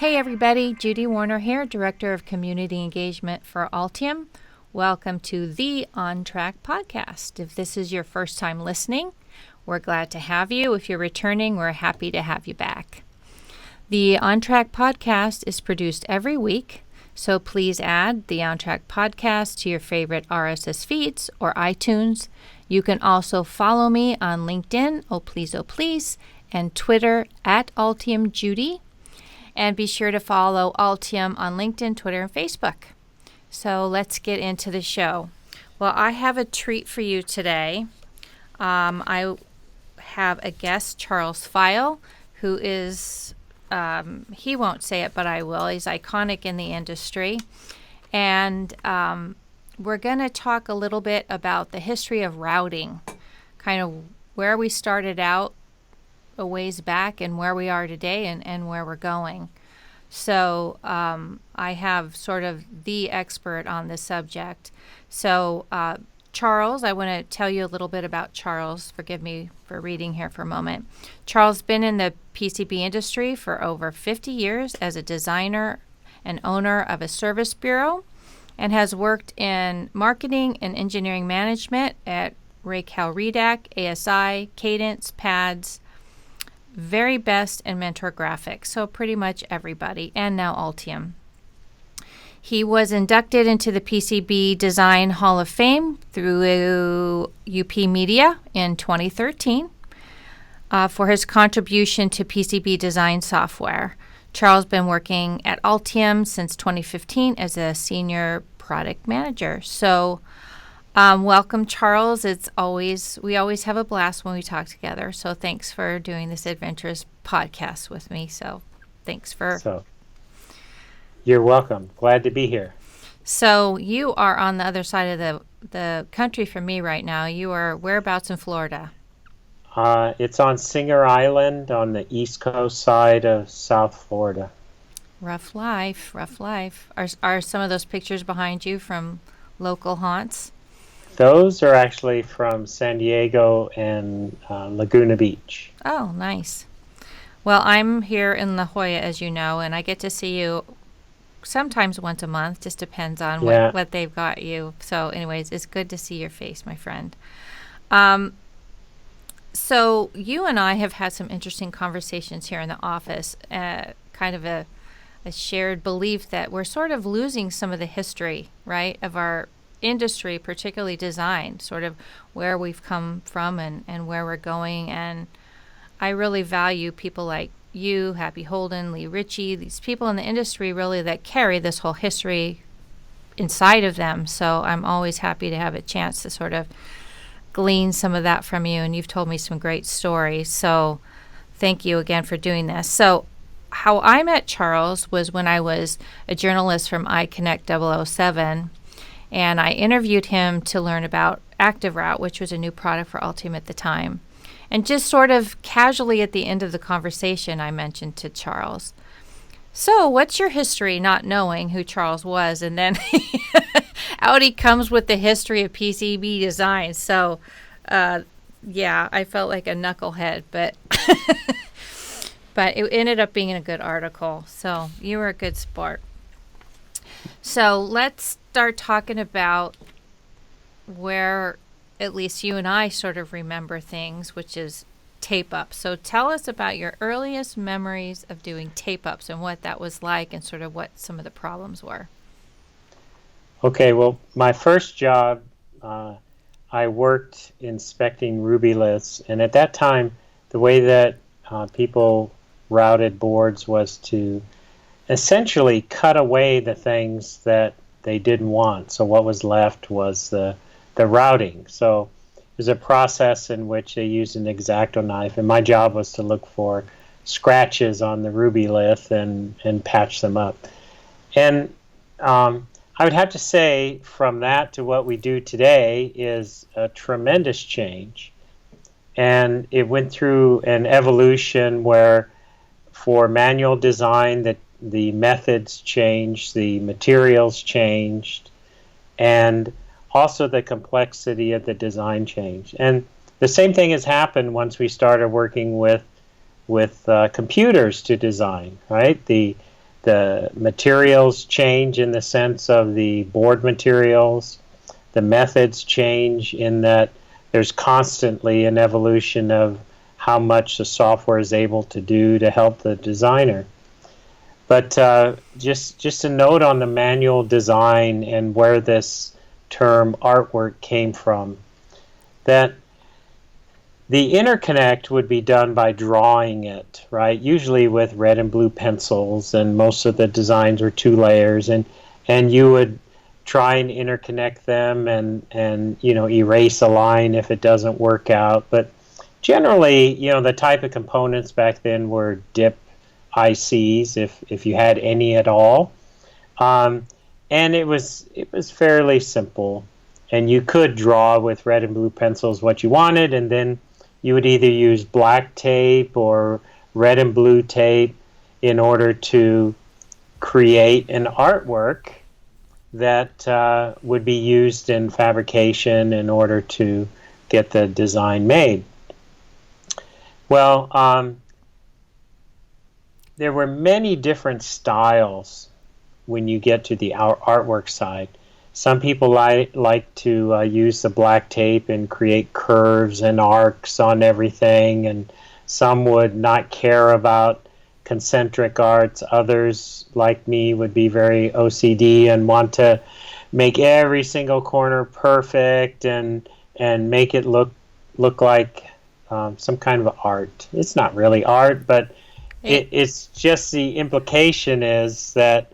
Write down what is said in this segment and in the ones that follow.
Hey everybody, Judy Warner here, Director of Community Engagement for Altium. Welcome to the OnTrack podcast. If this is your first time listening, we're glad to have you. If you're returning, we're happy to have you back. The OnTrack podcast is produced every week, so please add the OnTrack podcast to your favorite RSS feeds or iTunes. You can also follow me on LinkedIn, oh please, and Twitter at Altium Judy. And be sure to follow Altium on LinkedIn, Twitter, and Facebook. So let's get into the show. Well, I have a treat for you today. I have a guest, Charles Pfeil, who is, he won't say it, but I will. He's iconic in the industry. And we're going to talk a little bit about the history of routing, kind of where we started out a ways back and where we are today and where we're going. So I have sort of the expert on this subject. So Charles, I want to tell you a little bit about Charles. Forgive me for reading here for a moment. Charles has been in the PCB industry for over 50 years as a designer and owner of a service bureau, and has worked in marketing and engineering management at Raycal Redac, ASI, Cadence, PADS, Very Best, and Mentor Graphics. So pretty much everybody, and now Altium. He was inducted into the PCB Design Hall of Fame through UP Media in 2013 for his contribution to PCB design software. Charles has been working at Altium since 2015 as a senior product manager. So welcome, Charles. We always have a blast when we talk together. So thanks for doing this adventurous podcast with me. So you're welcome. Glad to be here. So you are on the other side of the country from me right now. You are whereabouts in Florida? It's on Singer Island on the east coast side of South Florida. Rough life. Are some of those pictures behind you from local haunts? Those are actually from San Diego and Laguna Beach. Oh, nice. Well, I'm here in La Jolla, as you know, and I get to see you sometimes once a month. Just depends on what they've got you. So anyways, it's good to see your face, my friend. So you and I have had some interesting conversations here in the office, kind of a shared belief that we're sort of losing some of the history, right, of our industry, particularly design, sort of where we've come from and where we're going. And I really value people like you, Happy Holden, Lee Ritchie, these people in the industry really that carry this whole history inside of them. So I'm always happy to have a chance to sort of glean some of that from you. And you've told me some great stories. So thank you again for doing this. So how I met Charles was when I was a journalist from iConnect 007. And I interviewed him to learn about ActiveRoute, which was a new product for Altium at the time. And just sort of casually at the end of the conversation, I mentioned to Charles, so what's your history, not knowing who Charles was? And then out he comes with the history of PCB design. So, I felt like a knucklehead, but but it ended up being a good article. So you were a good sport. So let's start talking about where at least you and I sort of remember things, which is tape ups. So tell us about your earliest memories of doing tape ups and what that was like and sort of what some of the problems were. Okay, well, my first job, I worked inspecting Ruby liths, and at that time, the way that people routed boards was to essentially cut away the things that they didn't want. So what was left was the routing. So there's a process in which they used an X-Acto knife, and my job was to look for scratches on the Ruby lith and patch them up. And I would have to say from that to what we do today is a tremendous change. And it went through an evolution where for manual design that the methods changed, the materials changed, and also the complexity of the design changed. And the same thing has happened once we started working with computers to design, right? The the materials change in the sense of the board materials. The methods change in that there's constantly an evolution of how much the software is able to do to help the designer. But just a note on the manual design and where this term artwork came from, that the interconnect would be done by drawing it, right? Usually with red and blue pencils, and most of the designs were 2 layers, and you would try and interconnect them and erase a line if it doesn't work out. But generally, the type of components back then were dip ICs, if you had any at all, and it was fairly simple, and you could draw with red and blue pencils what you wanted, and then you would either use black tape or red and blue tape in order to create an artwork that would be used in fabrication in order to get the design made. Well, there were many different styles when you get to the artwork side. Some people like to use the black tape and create curves and arcs on everything, and some would not care about concentric arts. Others, like me, would be very OCD and want to make every single corner perfect and make it look like some kind of art. It's not really art, but it's just the implication is that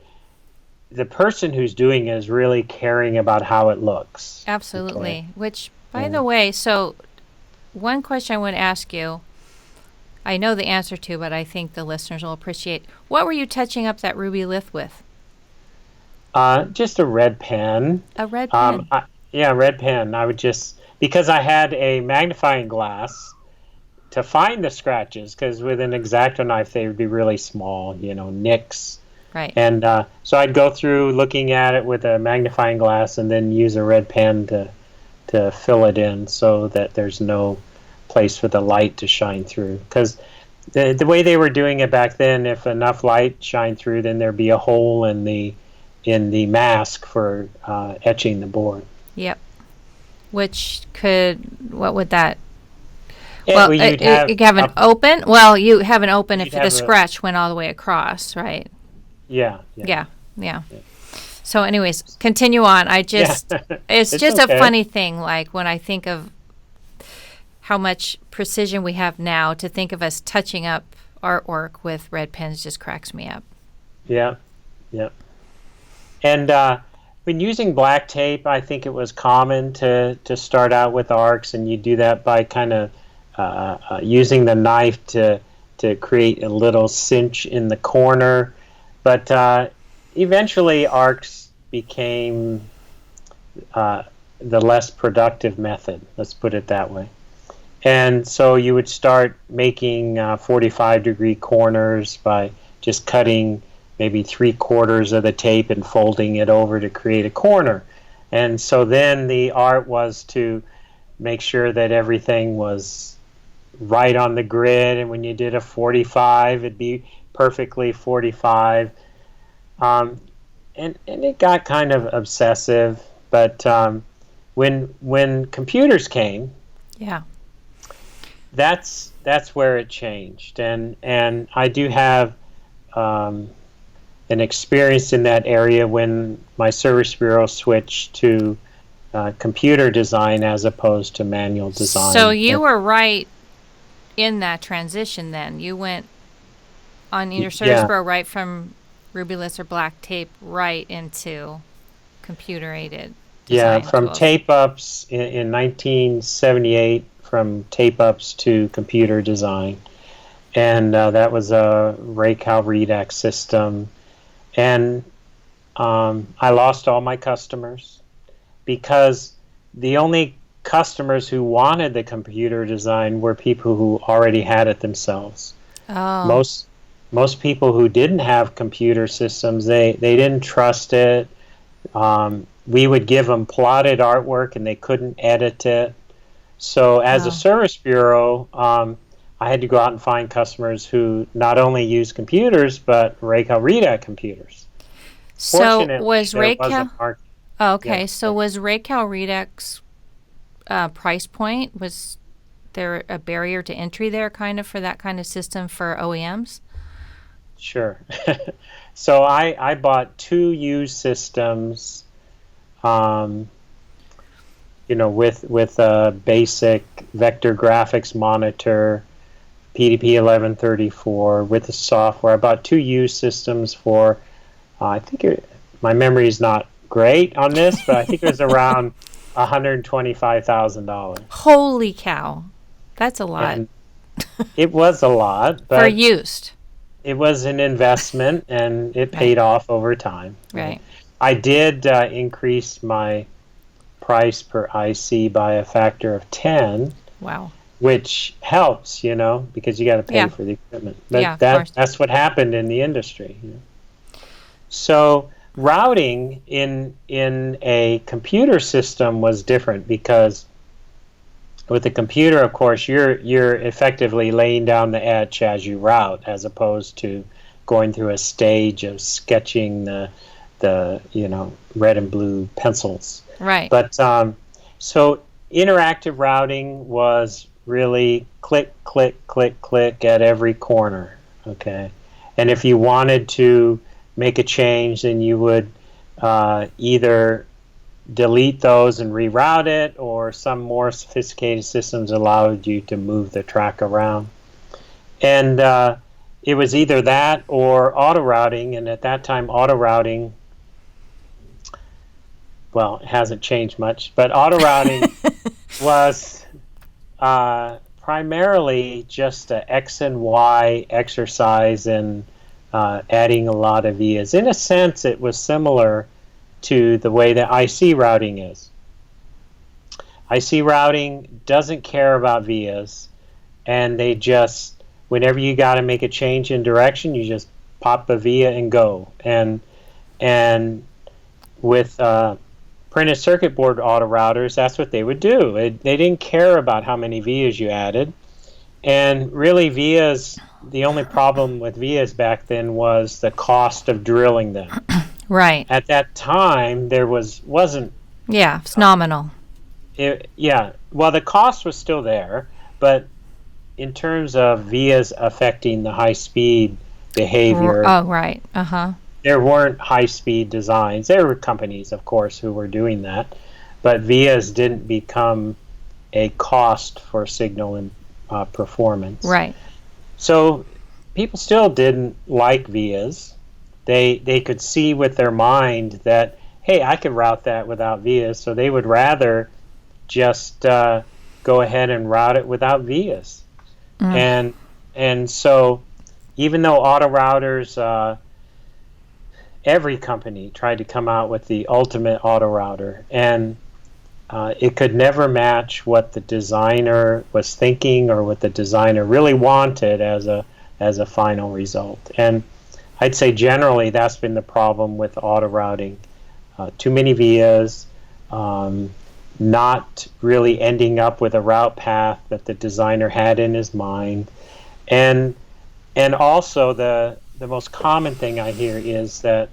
the person who's doing it is really caring about how it looks. Absolutely. Okay. Which, by the way, so one question I want to ask you, I know the answer to, but I think the listeners will appreciate. What were you touching up that ruby lith with? Just a red pen. A red pen? Red pen. I would just, because I had a magnifying glass to find the scratches, because with an X-Acto knife, they would be really small, nicks. Right. And so I'd go through looking at it with a magnifying glass and then use a red pen to fill it in so that there's no place for the light to shine through. Because the way they were doing it back then, if enough light shined through, then there'd be a hole in the mask for etching the board. Yep. Which could, what would that? Well, you have an open. Well, you have an open if the scratch went all the way across, right? Yeah. So anyways, continue on. It's just okay. A funny thing, like when I think of how much precision we have now, to think of us touching up artwork with red pens just cracks me up. Yeah. And when using black tape, I think it was common to start out with arcs, and you do that by kind of using the knife to create a little cinch in the corner. But eventually arcs became the less productive method, let's put it that way. And so you would start making 45-degree corners by just cutting maybe 3/4 of the tape and folding it over to create a corner. And so then the art was to make sure that everything was right on the grid, and when you did a 45, it'd be perfectly 45. And it got kind of obsessive, but when computers came, that's where it changed. And I do have an experience in that area when my service bureau switched to computer design as opposed to manual design. So you were right in that transition then. You went on your service bureau right from rubyliths or black tape right into computer-aided design from tools. tape-ups in 1978, from tape-ups to computer design. And that was a Raycal Redax system. And I lost all my customers because the only customers who wanted the computer design were people who already had it themselves. Oh. Most people who didn't have computer systems, they didn't trust it. We would give them plotted artwork and they couldn't edit it. So as a service bureau, I had to go out and find customers who not only use computers, but Raycal readout computers. So Fortunately, was there was a Raycal? market. Oh, okay. Yeah. So was Raycal Redux price point? Was there a barrier to entry there, kind of, for that kind of system for OEMs? Sure. So I bought 2 used systems, with a basic vector graphics monitor, PDP 1134 with the software. I bought 2 used systems for, my memory is not great on this, but I think it was around $125,000. Holy cow. That's a lot And it was a lot, for but used. it was an investment and it Right. paid off over time. Right. I did increase my price per IC by a factor of 10, Wow. which helps, because you got to pay Yeah. for the equipment. But Yeah, of course. that's what happened in the industry. So routing in a computer system was different, because with a computer, of course, you're effectively laying down the etch as you route, as opposed to going through a stage of sketching the red and blue pencils. Right. But so interactive routing was really click, click, click, click at every corner. Okay, and if you wanted to make a change, then you would either delete those and reroute it, or some more sophisticated systems allowed you to move the track around. And it was either that or auto routing, and at that time auto routing, well, it hasn't changed much, but auto routing was primarily just an X and Y exercise in adding a lot of vias. In a sense, it was similar to the way that IC routing is. IC routing doesn't care about vias, and they just, whenever you got to make a change in direction, you just pop a via and go. And with printed circuit board auto routers, that's what they would do. They didn't care about how many vias you added. And really, vias, the only problem with vias back then was the cost of drilling them. Right. At that time, there wasn't. Yeah, it's nominal. Well, the cost was still there, but in terms of vias affecting the high-speed behavior, Oh, right. Uh-huh. there weren't high-speed designs. There were companies, of course, who were doing that, but vias didn't become a cost for signal and performance. Right. So people still didn't like vias. They could see with their mind that, hey, I could route that without vias, so they would rather just go ahead and route it without vias. And so even though auto routers, every company tried to come out with the ultimate auto router, and it could never match what the designer was thinking or what the designer really wanted as a final result. And I'd say generally that's been the problem with auto routing. Too many vias, not really ending up with a route path that the designer had in his mind. And also the most common thing I hear is that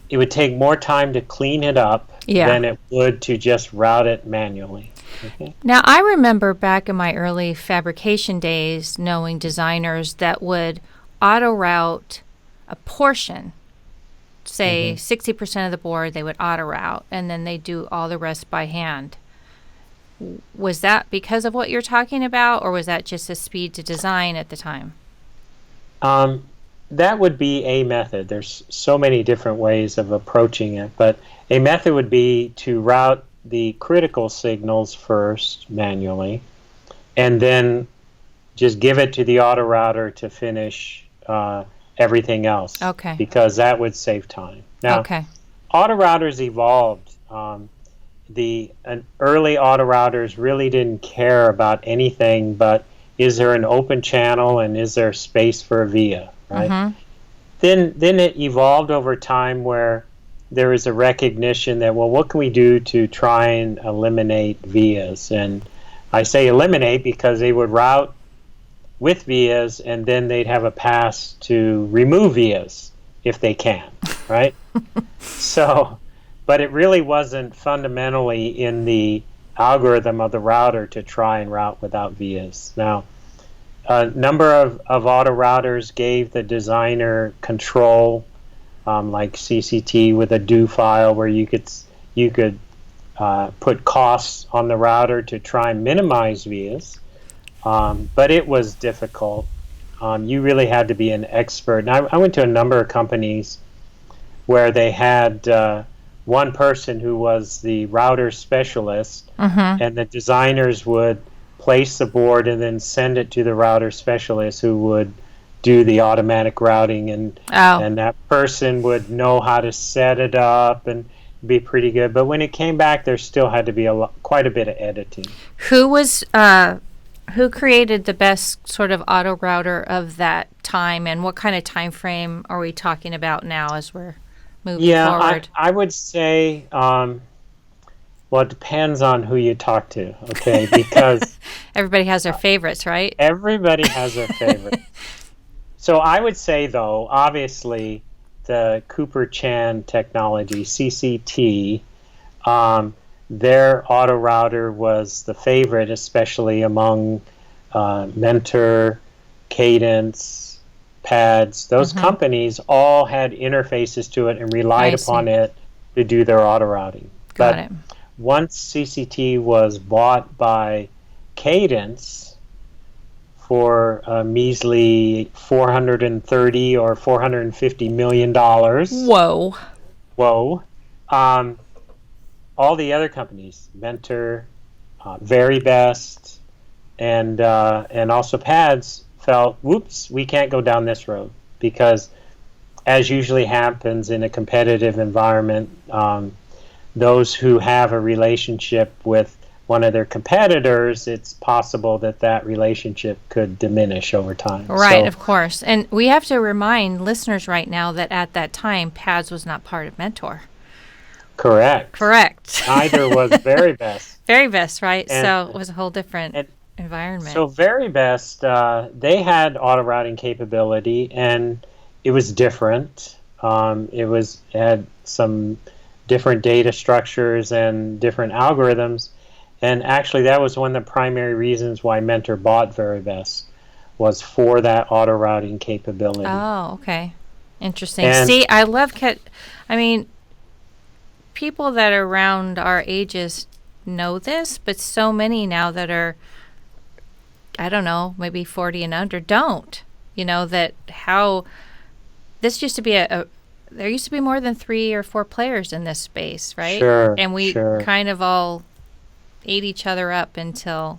it would take more time to clean it up than it would to just route it manually. Okay? Now, I remember back in my early fabrication days knowing designers that would auto route a portion, say 60% of the board, they would auto route, and then they do all the rest by hand. Was that because of what you're talking about, or was that just a speed to design at the time? That would be a method. There's so many different ways of approaching it, but a method would be to route the critical signals first manually, and then just give it to the auto router to finish everything else. Okay. Because that would save time. Now, auto routers evolved. The early auto routers really didn't care about anything but, is there an open channel and is there space for a via, right? Then it evolved over time where there was a recognition that, well, what can we do to try and eliminate vias? And I say eliminate because they would route with vias, and then they'd have a pass to remove vias if they can, right? So, but it really wasn't fundamentally in the algorithm of the router to try and route without vias. Now, a number of autorouters gave the designer control, like CCT with a do file where you could put costs on the router to try and minimize vias. But it was difficult. You really had to be an expert. And I went to a number of companies where they had one person who was the router specialist, and the designers would place the board and then send it to the router specialist who would do the automatic routing, and that person would know how to set it up and be pretty good. But when it came back, there still had to be quite a bit of editing. Who created the best sort of auto router of that time, and what kind of time frame are we talking about now as we're moving forward? I would say, well, it depends on who you talk to, okay? Because everybody has their favorites, right? Everybody has their favorite. So I would say, though, obviously, the Cooper-Chan technology, CCT, their auto router was the favorite, especially among Mentor, Cadence, Pads. Those companies all had interfaces to it and relied upon it to do their auto routing. Got it. Once CCT was bought by Cadence for a measly $430 or $450 million. Whoa. All the other companies, Mentor, Very Best, and also Pads, felt, whoops, we can't go down this road, because as usually happens in a competitive environment, those who have a relationship with one of their competitors, it's possible that relationship could diminish over time. Right, of course. And we have to remind listeners right now that at that time, Pads was not part of Mentor. Correct. Neither was Very Best. Very Best, right? So it was a whole different environment. So Very Best, they had auto routing capability, and it was different. It had some different data structures and different algorithms. And actually, that was one of the primary reasons why Mentor bought Very Best, was for that auto routing capability. Oh, okay. Interesting. See, I love people that are around our ages know this, but so many now that are, I don't know, maybe 40 and under don't. That how this used to be there used to be more than 3 or 4 players in this space, right? Sure. And we kind of all ate each other up until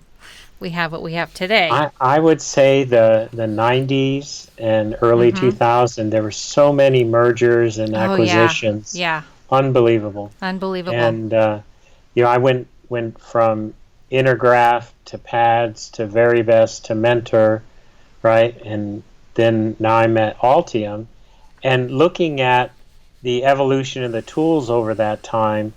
we have what we have today. I would say the 90s and early 2000s, there were so many mergers and acquisitions. Yeah. Unbelievable. And I went from Intergraph to Pads to Very Best to Mentor, right? And then now I'm at Altium, and looking at the evolution of the tools over that time,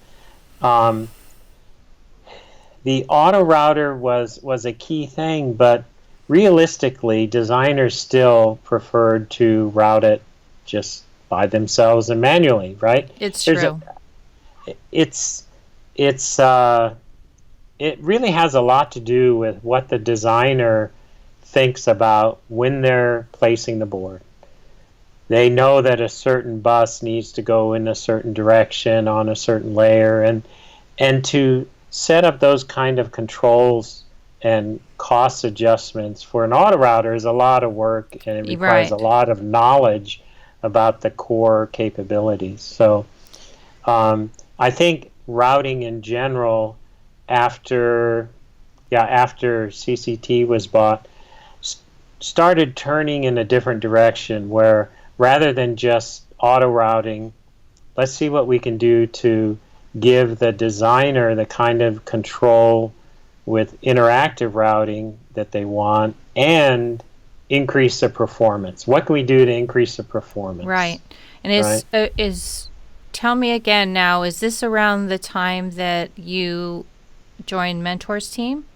the auto router was a key thing, but realistically, designers still preferred to route it just by themselves and manually, right? It's true. It really has a lot to do with what the designer thinks about when they're placing the board. They know that a certain bus needs to go in a certain direction on a certain layer, and to set up those kind of controls and cost adjustments for an auto router is a lot of work, and it requires a lot of knowledge about the core capabilities. So I think routing in general, after CCT was bought, started turning in a different direction, where rather than just auto routing, let's see what we can do to give the designer the kind of control with interactive routing that they want and increase the performance. What can we do to increase the performance? Right. And tell me again now, is this around the time that you joined Mentor's team?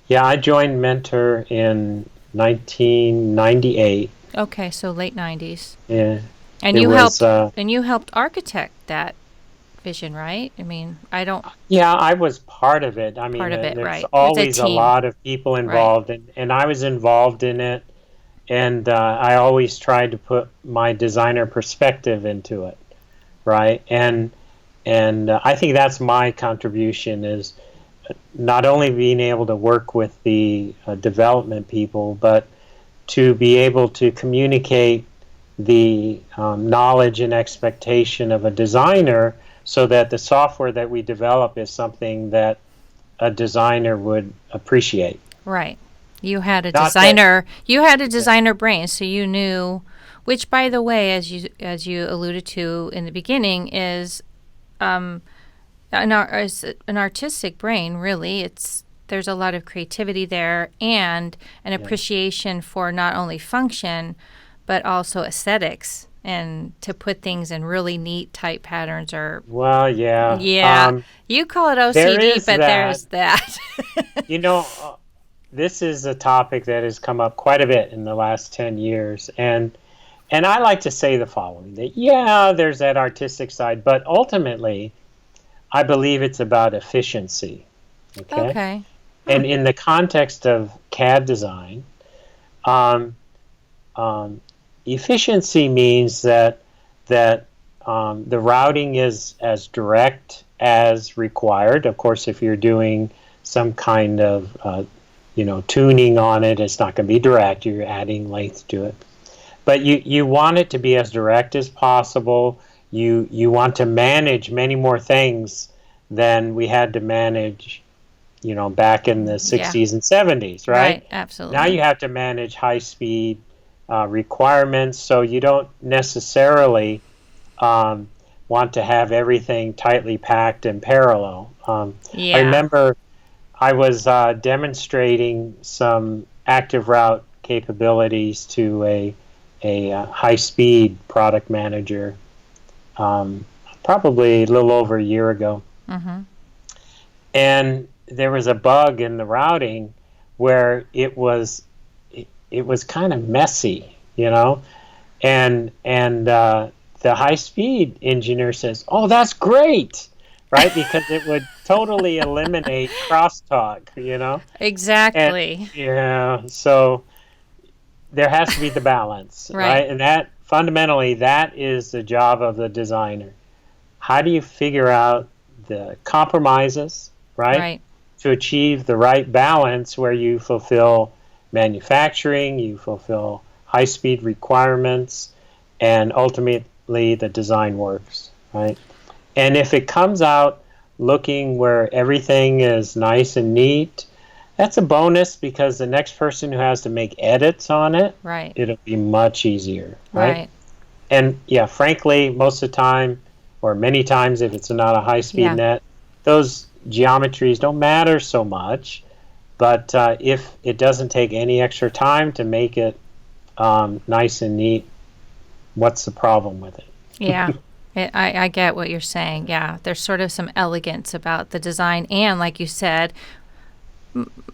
Yeah, I joined Mentor in 1998. Okay, so late 90s. Yeah, And it you was. helped architect that vision, right? I mean, I don't Yeah, I was part of it. I mean, part of it, there's right? With a always a team, lot of people right? involved, and I was involved in it. And I always tried to put my designer perspective into it, right? And I think that's my contribution is not only being able to work with the development people, but to be able to communicate the knowledge and expectation of a designer so that the software that we develop is something that a designer would appreciate. Right. You Not that, had a yeah, designer brain, so you knew, which by the way, as you alluded to in the beginning, is is an artistic brain, really. There's a lot of creativity there and an yeah. appreciation for not only function but also aesthetics and to put things in really neat type patterns or Well, yeah. yeah, you call it There OCD, is but that. there's that. You know, this is a topic that has come up quite a bit in the last 10 years. And I like to say the following, that yeah, there's that artistic side, but ultimately, I believe it's about efficiency. Okay? Okay. And in the context of CAD design, um, efficiency means that the routing is as direct as required. Of course, if you're doing some kind of tuning on it, it's not going to be direct. You're adding length to it, but you want it to be as direct as possible. You want to manage many more things than we had to manage, back in the Yeah. 60s and 70s, right? Right. Now Absolutely. you have to manage high speed requirements, so you don't necessarily want to have everything tightly packed in parallel. I Yeah. remember I was demonstrating some ActiveRoute capabilities to a high-speed product manager probably a little over a year ago. Mhm. And there was a bug in the routing where it was kind of messy, and the high speed engineer says, "Oh, that's great," right? Because it would totally eliminate crosstalk. And Exactly. yeah, so there has to be the balance, Right. right? And that fundamentally, that is the job of the designer. How do you figure out the compromises, right, Right. to achieve the right balance where you fulfill manufacturing, you fulfill high speed requirements, and ultimately the design works, right? And if it comes out looking where everything is nice and neat, that's a bonus because the next person who has to make edits on it, Right. it'll be much easier, right? Right. And yeah, frankly, most of the time, or many times, if it's not a high speed Yeah. net, those geometries don't matter so much. But if it doesn't take any extra time to make it nice and neat, what's the problem with it? Yeah. I get what you're saying. Yeah. There's sort of some elegance about the design. And like you said,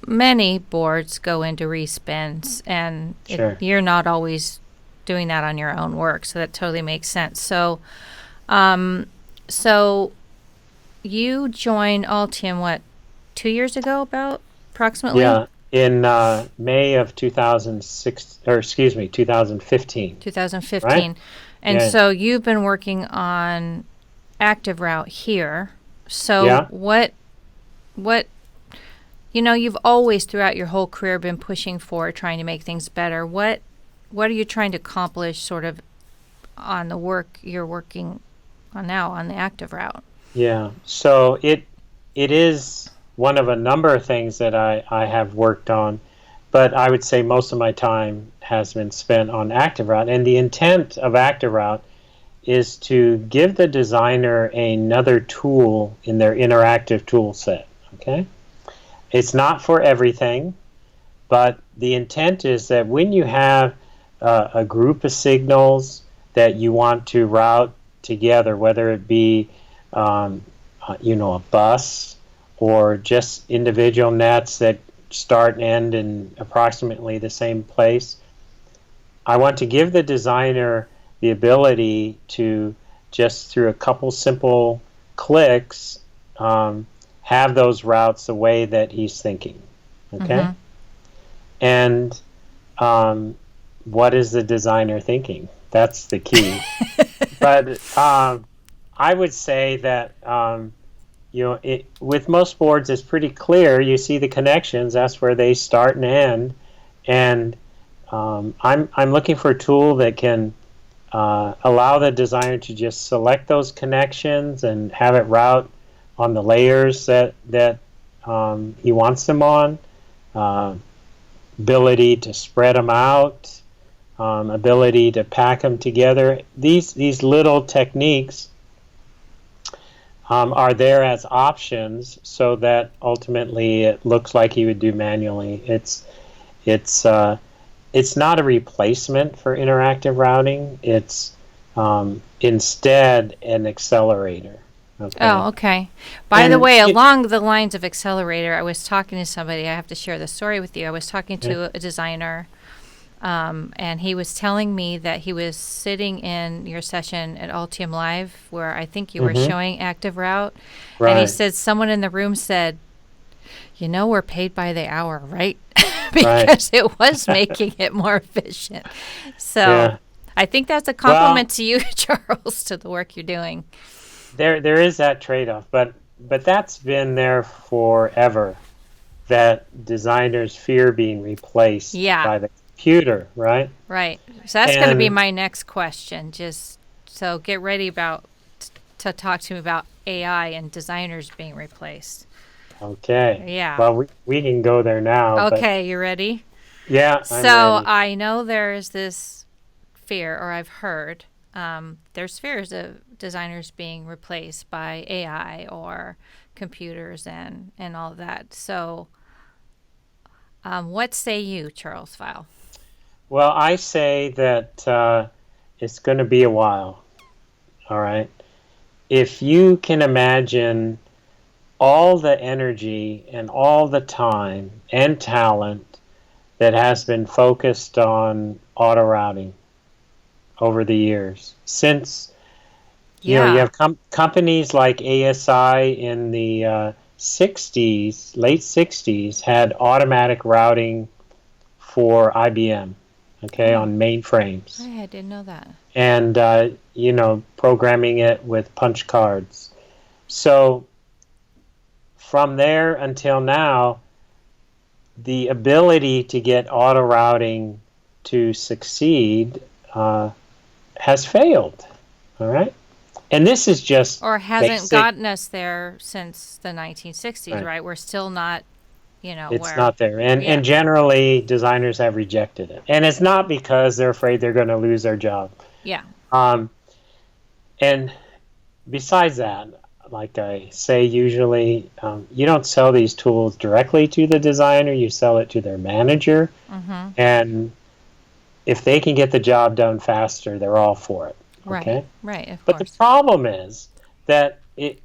many boards go into respins, and Sure. you're not always doing that on your own work. So that totally makes sense. Um, so you joined Altium, what, 2 years ago, about approximately? Yeah, in May of 2006, or excuse me, 2015, right? 2015. And Yeah, so you've been working on ActiveRoute here. So yeah. what you've always throughout your whole career been pushing for, trying to make things better. What are you trying to accomplish sort of on the work you're working on now on the ActiveRoute? Yeah, so it is one of a number of things that I have worked on, but I would say most of my time has been spent on ActiveRoute. And the intent of ActiveRoute is to give the designer another tool in their interactive tool set. Okay, it's not for everything, but the intent is that when you have a group of signals that you want to route together, whether it be a bus or just individual nets that start and end in approximately the same place. I want to give the designer the ability to just through a couple simple clicks have those routes the way that he's thinking. Okay? And what is the designer thinking? That's the key. But I would say that with most boards, it's pretty clear. You see the connections. That's where they start and end. And I'm looking for a tool that can allow the designer to just select those connections and have it route on the layers that he wants them on. Ability to spread them out. Ability to pack them together. These little techniques are there as options so that ultimately it looks like you would do manually. It's not a replacement for interactive routing. It's instead an accelerator. Okay. Oh, okay. By the way, along the lines of accelerator, I was talking to somebody. I have to share the story with you. I was talking to a designer, and he was telling me that he was sitting in your session at Altium Live, where I think you were showing ActiveRoute, and he said someone in the room said, we're paid by the hour, right? Because it was making it more efficient. So I think that's a compliment to you, Charles, to the work you're doing. There is that trade-off, but that's been there forever, that designers fear being replaced by the computer, right? Right. So that's going to be my next question. Just so get ready to talk to me about AI and designers being replaced. Okay. Yeah. Well, we can go there now. Okay, you ready? Yeah, So I'm ready. I know there's this fear, or I've heard, there's fears of designers being replaced by AI or computers and all of that. So what say you, Charles Pfeil? Well, I say that it's going to be a while. All right. If you can imagine all the energy and all the time and talent that has been focused on auto routing over the years, since you have companies like ASI in the late 60s had automatic routing for IBM, on mainframes. I didn't know that. And programming it with punch cards. So from there until now, the ability to get auto routing to succeed has failed. All right. And this is just or hasn't gotten us there since the 1960s, right? We're still not, it's not there. And generally designers have rejected it. And it's not because they're afraid they're going to lose their job. Yeah. And besides that, like I say, usually you don't sell these tools directly to the designer. You sell it to their manager. And if they can get the job done faster, they're all for it. Okay? Right, of but course. The problem is that it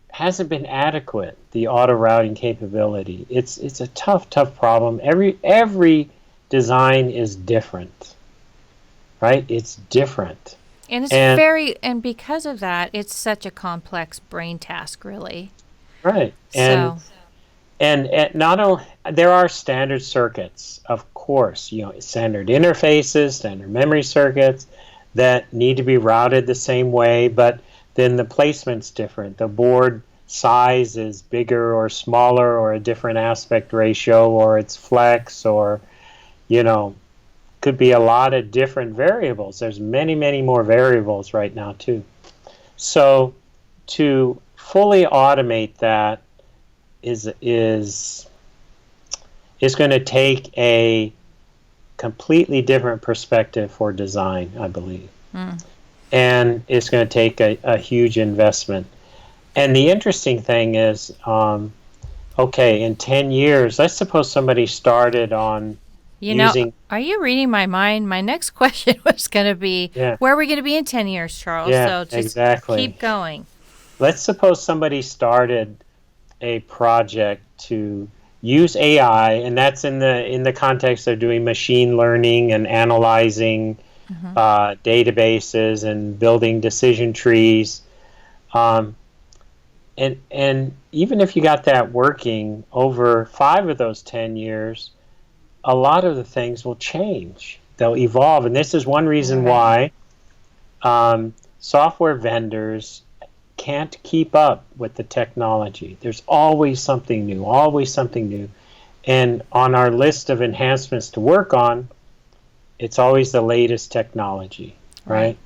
hasn't been adequate, the auto routing capability. It's a tough problem. Every design is different. Right? It's different. And and because of that, it's such a complex brain task, really. Right. And not only there are standard circuits, of course, standard interfaces, standard memory circuits that need to be routed the same way, but then the placement's different. The board size is bigger or smaller or a different aspect ratio, or it's flex, or could be a lot of different variables. There's many more variables right now too. So to fully automate that is going to take a completely different perspective for design, I believe. And it's going to take a huge investment. And the interesting thing is, in 10 years, let's suppose somebody started on are you reading my mind? My next question was going to be, where are we going to be in 10 years, Charles? Yeah, so just keep going. Let's suppose somebody started a project to use AI, and that's in the context of doing machine learning and analyzing databases and building decision trees. And even if you got that working over 5 of those 10 years, a lot of the things will change. They'll evolve, and this is one reason why software vendors can't keep up with the technology. There's always something new, always something new. And on our list of enhancements to work on, it's always the latest technology, right?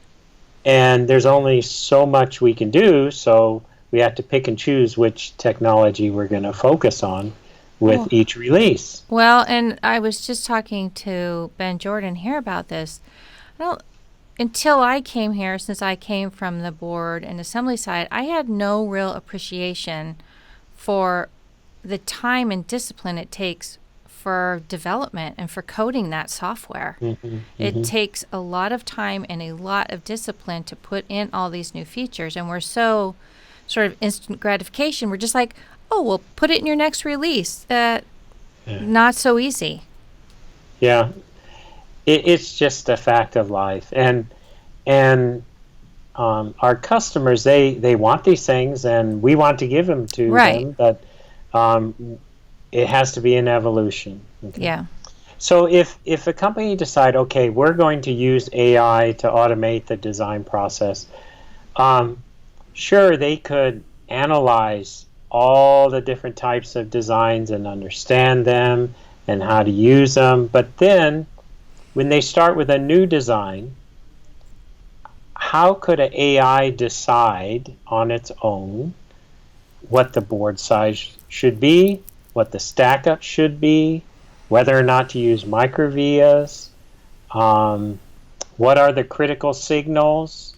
And there's only so much we can do, so we have to pick and choose which technology we're going to focus on with each release. Well, and I was just talking to Ben Jordan here about this. Until I came here, since I came from the board and assembly side, I had no real appreciation for the time and discipline it takes for development and for coding that software. It takes a lot of time and a lot of discipline to put in all these new features, and we're so sort of instant gratification. We're just like, oh, well, put it in your next release. Not so easy. Yeah. It's just a fact of life, and our customers, they want these things, and we want to give them to them, but it has to be an evolution. Okay? Yeah. So if a company decide, okay, we're going to use AI to automate the design process, sure, they could analyze all the different types of designs and understand them and how to use them, but then when they start with a new design, how could an AI decide on its own what the board size should be, what the stack up should be, whether or not to use microvias, what are the critical signals?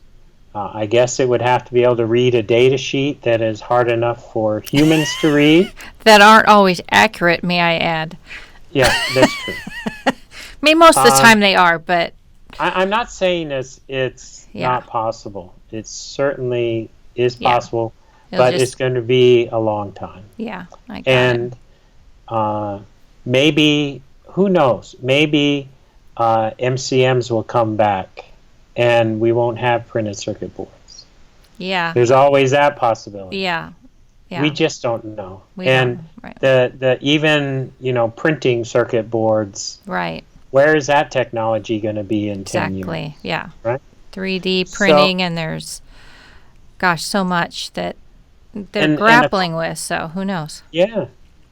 I guess it would have to be able to read a data sheet that is hard enough for humans to read. That aren't always accurate, may I add. Yeah, that's true. I mean, most of the time they are, but... I'm not saying it's not possible. It certainly is possible, but it's going to be a long time. Yeah, I got it. Maybe, who knows, maybe MCMs will come back and we won't have printed circuit boards. Yeah. There's always that possibility. Yeah. We just don't know. The even, printing circuit boards. Right. Where is that technology going to be in 10 years? Exactly, yeah. Right? 3D printing, and there's, so much that they're grappling with, so who knows? Yeah.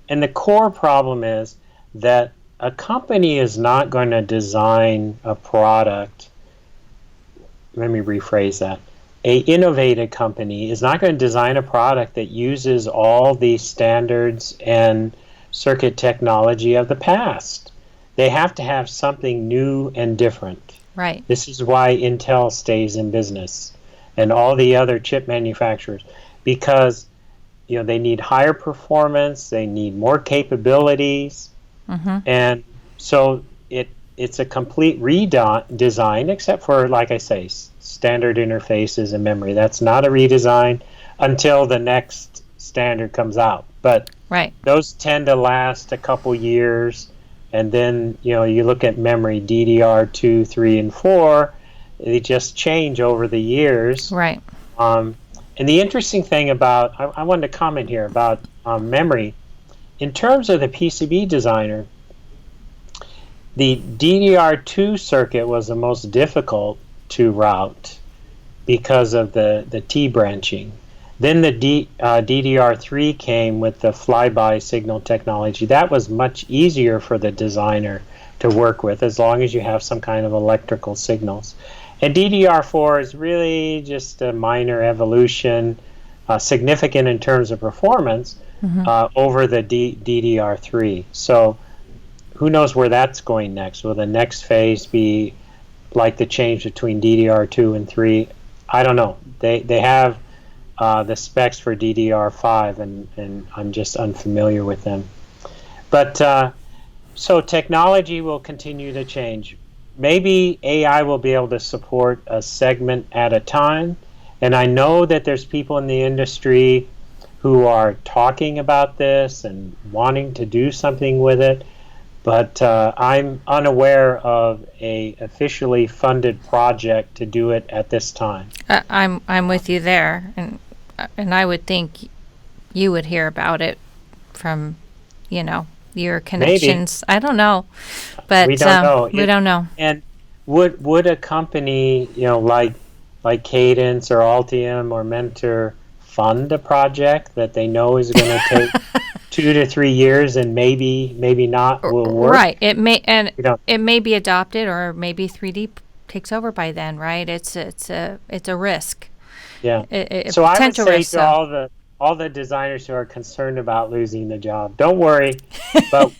And the core problem is that a company is not going to design a product. Let me rephrase that. A innovative company is not going to design a product that uses all the standards and circuit technology of the past. They have to have something new and different. Right. This is why Intel stays in business and all the other chip manufacturers, because they need higher performance, they need more capabilities, and so it's a complete redesign, except for, like I say, standard interfaces and memory. That's not a redesign until the next standard comes out. But those tend to last a couple years, and then you look at memory, DDR2, 3, and 4. They just change over the years. Right. And the interesting thing about, I wanted to comment here about memory. In terms of the PCB designer, the DDR2 circuit was the most difficult to route because of the T branching. Then the DDR3 came with the flyby signal technology. That was much easier for the designer to work with, as long as you have some kind of electrical signals. And DDR4 is really just a minor evolution, significant in terms of performance, over the DDR3. So who knows where that's going next? Will the next phase be like the change between DDR2 and 3? I don't know. They have the specs for DDR5, and I'm just unfamiliar with them. But so technology will continue to change. Maybe AI will be able to support a segment at a time. And I know that there's people in the industry who are talking about this and wanting to do something with it, but I'm unaware of a officially funded project to do it at this time. I'm with you there, and I would think you would hear about it from, your connections. Maybe. I don't know, but we don't know. We don't know. And would a company, like Cadence or Altium or Mentor fund a project that they know is going to take 2 to 3 years and maybe not will work? Right. It may be adopted, or maybe 3D takes over by then. Right. It's a risk. Yeah. So I would say to all the designers who are concerned about losing the job, don't worry. But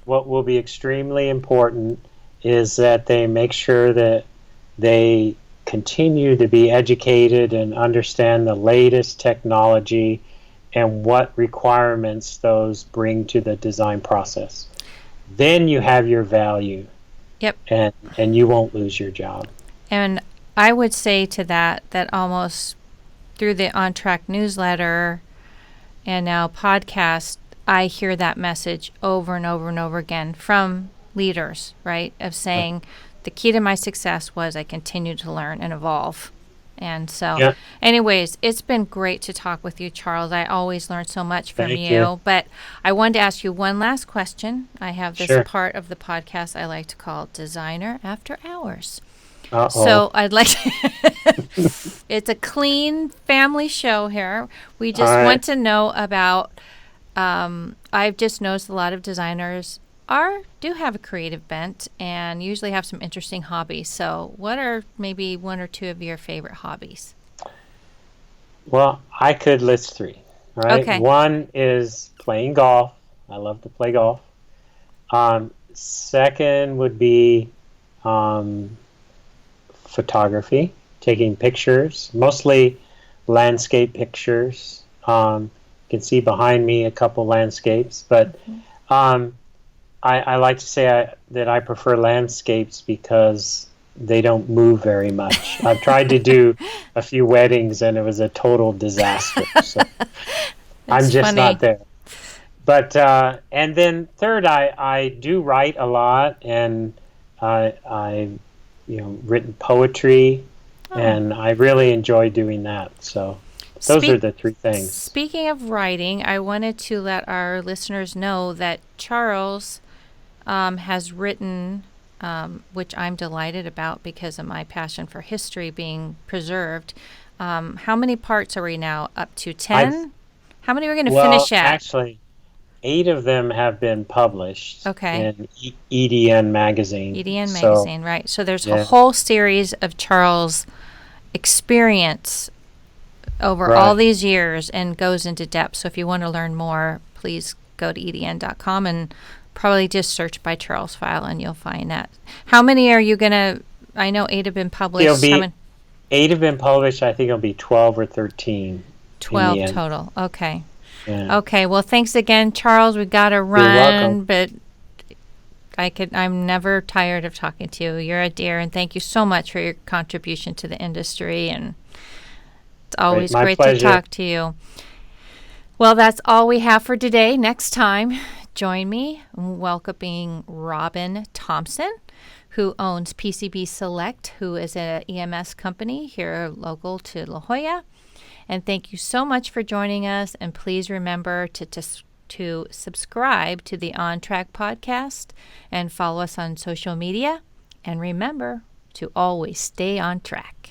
what will be extremely important is that they make sure that they continue to be educated and understand the latest technology and what requirements those bring to the design process. Then you have your value. Yep. And you won't lose your job. And I would say to that almost through the OnTrack newsletter and now podcast, I hear that message over and over and over again from leaders, right? Of saying, the key to my success was I continued to learn and evolve. And so, anyways, it's been great to talk with you, Charles. I always learn so much from you. But I wanted to ask you one last question. I have this part of the podcast I like to call Designer After Hours. Uh-oh. So I'd like to it's a clean family show here. We just want to know about, I've just noticed a lot of designers do have a creative bent and usually have some interesting hobbies. So what are maybe 1 or 2 of your favorite hobbies? Well, I could list 3. Right? Okay. One is playing golf. I love to play golf. Second would be photography, taking pictures, mostly landscape pictures. You can see behind me a couple landscapes, but I like to say that I prefer landscapes because they don't move very much. I've tried to do a few weddings and it was a total disaster. So I'm just not there. But and then third, I do write a lot, and I've written poetry, and I really enjoy doing that. So those are the 3 things. Speaking of writing, I wanted to let our listeners know that Charles has written, which I'm delighted about because of my passion for history being preserved. How many parts are we now? Up to 10? How many are we going to finish at? Actually, 8 of them have been published in EDN magazine. EDN magazine, right. So there's a whole series of Charles' experience over all these years and goes into depth. So if you want to learn more, please go to edn.com and probably just search by Charles Pfeil and you'll find that. How many are you going to, I know 8 have been published. 8 have been published. I think it'll be 12 or 13. 12 total. Okay. Yeah. Okay. Well, thanks again, Charles. We got to run, but I'm never tired of talking to you. You're a dear, and thank you so much for your contribution to the industry. And it's always great to talk to you. Well, that's all we have for today. Next time, join me in welcoming Robin Thompson, who owns PCB Select, who is an EMS company here local to La Jolla. And thank you so much for joining us. And please remember to subscribe to the OnTrack podcast and follow us on social media. And remember to always stay on track.